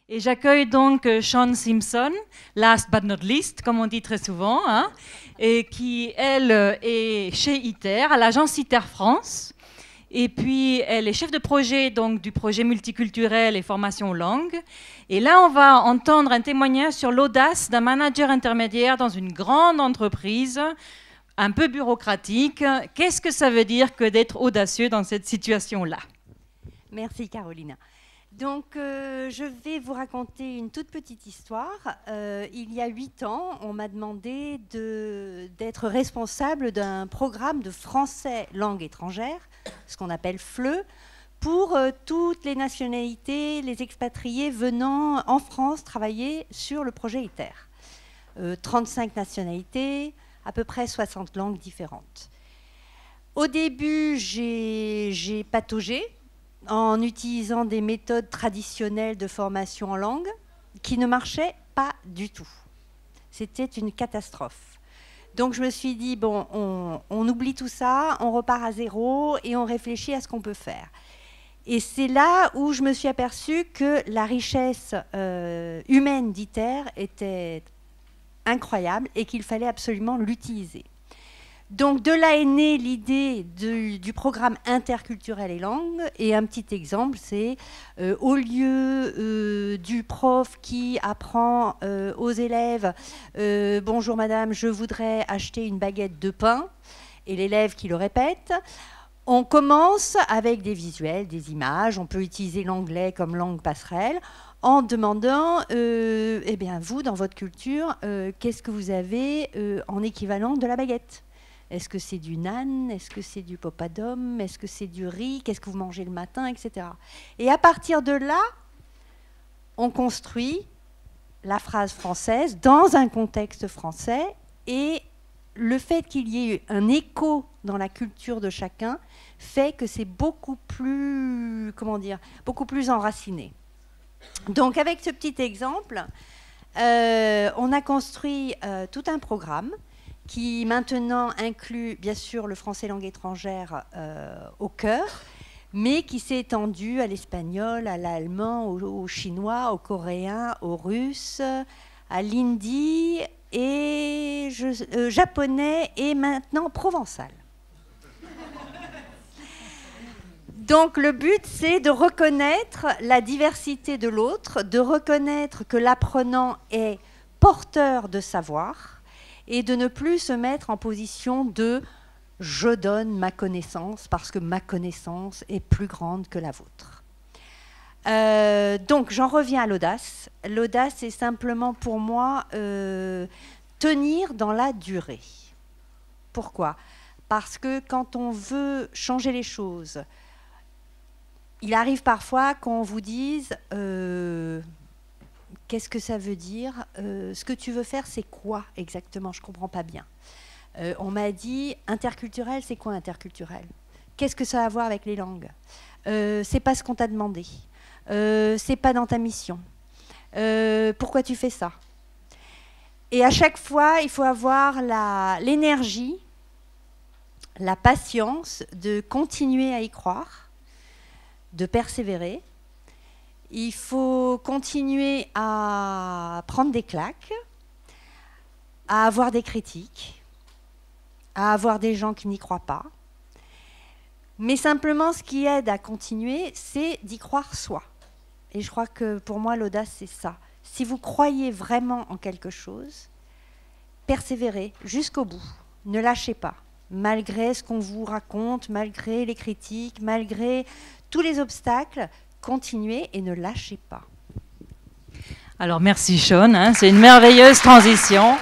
Et j'accueille donc Shaun Simpson, last but not least, comme on dit très souvent, hein, et qui, elle, est chez ITER, à l'agence ITER France. Et puis, elle est chef de projet donc, du projet multiculturel et formation langue. Et là, on va entendre un témoignage sur l'audace d'un manager intermédiaire dans une grande entreprise, un peu bureaucratique. Qu'est-ce que ça veut dire que d'être audacieux dans cette situation-là? Merci Carolina. Donc, je vais vous raconter une toute petite histoire. Il y a 8 ans, on m'a demandé d'être responsable d'un programme de français langue étrangère, ce qu'on appelle FLE, pour toutes les nationalités, les expatriés venant en France travailler sur le projet ITER. 35 nationalités, à peu près 60 langues différentes. Au début, j'ai pataugé en utilisant des méthodes traditionnelles de formation en langue qui ne marchaient pas du tout. C'était une catastrophe. Donc je me suis dit, bon, on oublie tout ça, on repart à zéro et on réfléchit à ce qu'on peut faire. Et c'est là où je me suis aperçue que la richesse humaine d'ITER était incroyable et qu'il fallait absolument l'utiliser. Donc de là est née l'idée du programme interculturel et langue. Et un petit exemple, c'est au lieu du prof qui apprend aux élèves « Bonjour madame, je voudrais acheter une baguette de pain » et l'élève qui le répète, on commence avec des visuels, des images. On peut utiliser l'anglais comme langue passerelle en demandant eh bien, vous, dans votre culture, qu'est-ce que vous avez en équivalent de la baguette ? Est-ce que c'est du naan? Est-ce que c'est du poppadom? Est-ce que c'est du riz? Qu'est-ce que vous mangez le matin? Etc. Et à partir de là, on construit la phrase française dans un contexte français. Et le fait qu'il y ait un écho dans la culture de chacun fait que c'est beaucoup plus, comment dire, beaucoup plus enraciné. Donc avec ce petit exemple, on a construit tout un programme qui maintenant inclut bien sûr le français langue étrangère au cœur, mais qui s'est étendu à l'espagnol, à l'allemand, au chinois, au coréen, au russe, à l'hindi et japonais et maintenant provençal. Donc le but, c'est de reconnaître la diversité de l'autre, de reconnaître que l'apprenant est porteur de savoir, et de ne plus se mettre en position de « je donne ma connaissance parce que ma connaissance est plus grande que la vôtre ». Donc j'en reviens à l'audace. L'audace, c'est simplement pour moi tenir dans la durée. Pourquoi ? Parce que quand on veut changer les choses, il arrive parfois qu'on vous dise qu'est-ce que ça veut dire? Ce que tu veux faire, c'est quoi exactement? Je ne comprends pas bien. On m'a dit, interculturel, c'est quoi interculturel? Qu'est-ce que ça a à voir avec les langues? C'est pas ce qu'on t'a demandé. C'est pas dans ta mission. Pourquoi tu fais ça? Et à chaque fois, il faut avoir l'énergie, la patience de continuer à y croire, de persévérer. Il faut continuer à prendre des claques, à avoir des critiques, à avoir des gens qui n'y croient pas. Mais simplement, ce qui aide à continuer, c'est d'y croire soi. Et je crois que pour moi, l'audace, c'est ça. Si vous croyez vraiment en quelque chose, persévérez jusqu'au bout. Ne lâchez pas. Malgré ce qu'on vous raconte, malgré les critiques, malgré tous les obstacles, continuez et ne lâchez pas. Alors merci Shaun, hein, c'est une merveilleuse transition.